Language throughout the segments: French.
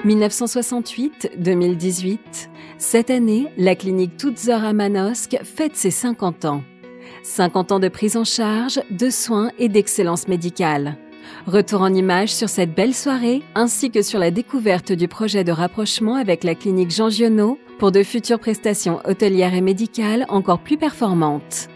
1968-2018, cette année, la clinique Toutes-Heures à Manosque fête ses 50 ans. 50 ans de prise en charge, de soins et d'excellence médicale. Retour en images sur cette belle soirée, ainsi que sur la découverte du projet de rapprochement avec la clinique Jean Giono pour de futures prestations hôtelières et médicales encore plus performantes.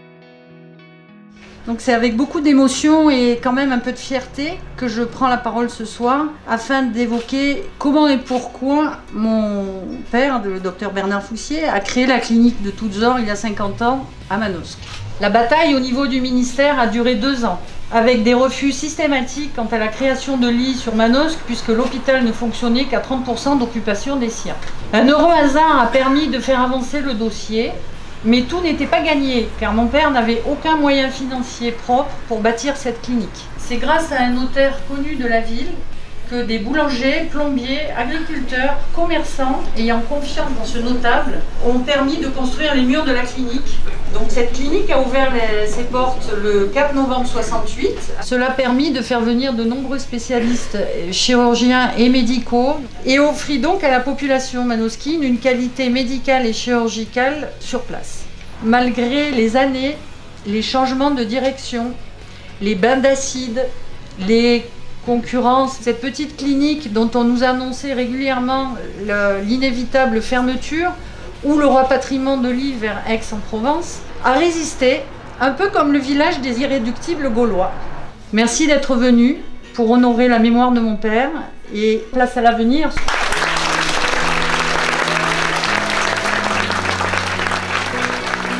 Donc c'est avec beaucoup d'émotion et quand même un peu de fierté que je prends la parole ce soir afin d'évoquer comment et pourquoi mon père, le docteur Bernard Foussier, a créé la clinique de Toutes-Heures il y a 50 ans à Manosque. La bataille au niveau du ministère a duré 2 ans, avec des refus systématiques quant à la création de lits sur Manosque puisque l'hôpital ne fonctionnait qu'à 30% d'occupation des siens. Un heureux hasard a permis de faire avancer le dossier. Mais tout n'était pas gagné, car mon père n'avait aucun moyen financier propre pour bâtir cette clinique. C'est grâce à un notaire connu de la ville que des boulangers, plombiers, agriculteurs, commerçants ayant confiance dans ce notable ont permis de construire les murs de la clinique. Donc cette clinique a ouvert ses portes le 4 novembre 68. Cela a permis de faire venir de nombreux spécialistes chirurgiens et médicaux et offrit donc à la population manosquine une qualité médicale et chirurgicale sur place. Malgré les années, les changements de direction, les bains d'acide, les concurrence, cette petite clinique dont on nous annonçait régulièrement l'inévitable fermeture ou le rapatriement de lits vers Aix-en-Provence, a résisté, un peu comme le village des irréductibles gaulois. Merci d'être venu pour honorer la mémoire de mon père et place à l'avenir.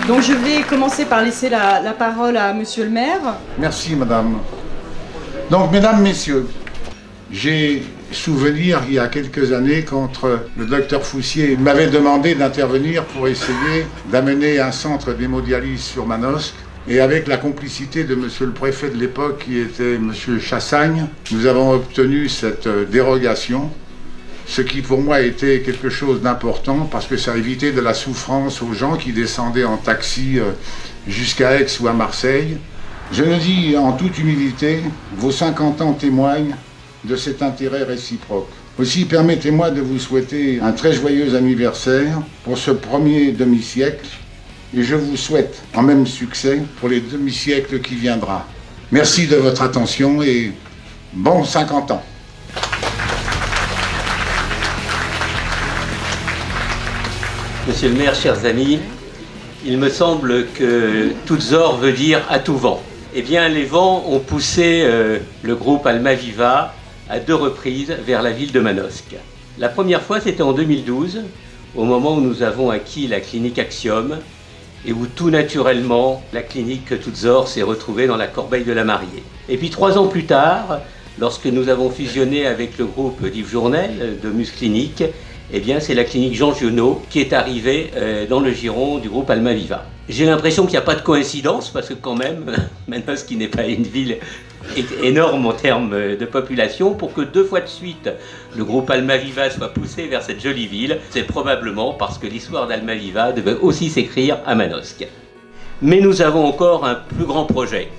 Donc je vais commencer par laisser la parole à Monsieur le maire. Merci madame. Donc, mesdames, messieurs, j'ai souvenir il y a quelques années quand le docteur Foussier m'avait demandé d'intervenir pour essayer d'amener un centre d'hémodialyse sur Manosque. Et avec la complicité de monsieur le préfet de l'époque, qui était monsieur Chassagne, nous avons obtenu cette dérogation, ce qui pour moi était quelque chose d'important parce que ça évitait de la souffrance aux gens qui descendaient en taxi jusqu'à Aix ou à Marseille. Je le dis en toute humilité, vos 50 ans témoignent de cet intérêt réciproque. Aussi, permettez-moi de vous souhaiter un très joyeux anniversaire pour ce premier demi-siècle et je vous souhaite en même succès pour les demi-siècles qui viendront. Merci de votre attention et bon 50 ans. Monsieur le maire, chers amis, il me semble que Toutes-Heures veut dire à tout vent. Eh bien, les vents ont poussé le groupe Almaviva à 2 reprises vers la ville de Manosque. La première fois, c'était en 2012, au moment où nous avons acquis la clinique Axiom et où tout naturellement, la clinique Toutes-Heures s'est retrouvée dans la corbeille de la mariée. Et puis 3 ans plus tard, lorsque nous avons fusionné avec le groupe d'Yves Journel de Musclinique, eh bien, c'est la clinique Jean Giono qui est arrivée dans le giron du groupe Almaviva. J'ai l'impression qu'il n'y a pas de coïncidence, parce que quand même, Manosque qui n'est pas une ville énorme en termes de population, pour que 2 fois de suite le groupe Almaviva soit poussé vers cette jolie ville, c'est probablement parce que l'histoire d'Almaviva devait aussi s'écrire à Manosque. Mais nous avons encore un plus grand projet.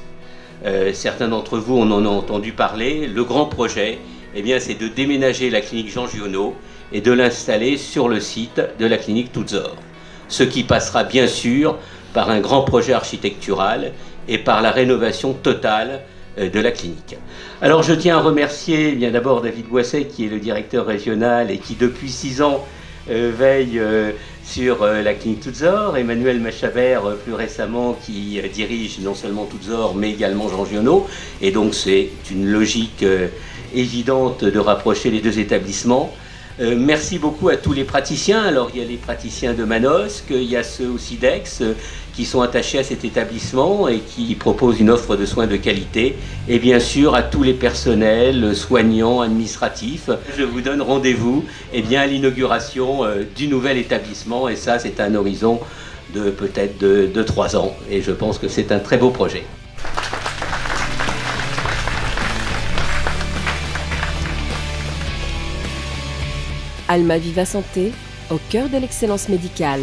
Certains d'entre vous en ont entendu parler. Le grand projet, eh bien, c'est de déménager la clinique Jean Giono et de l'installer sur le site de la clinique Toutes-Heures. Ce qui passera bien sûr par un grand projet architectural et par la rénovation totale de la clinique. Alors je tiens à remercier bien d'abord David Boisset qui est le directeur régional et qui depuis 6 ans veille sur la clinique Toutes-Heures, Emmanuel Machabert plus récemment qui dirige non seulement Toutes-Heures mais également Jean Giono, et donc c'est une logique évidente de rapprocher les 2 établissements. Merci beaucoup à tous les praticiens. Alors il y a les praticiens de Manosque, il y a ceux aussi d'Aix qui sont attachés à cet établissement et qui proposent une offre de soins de qualité. Et bien sûr à tous les personnels, soignants, administratifs. Je vous donne rendez-vous à l'inauguration du nouvel établissement et ça c'est un horizon de peut-être de 3 ans et je pense que c'est un très beau projet. Almaviva Santé, au cœur de l'excellence médicale.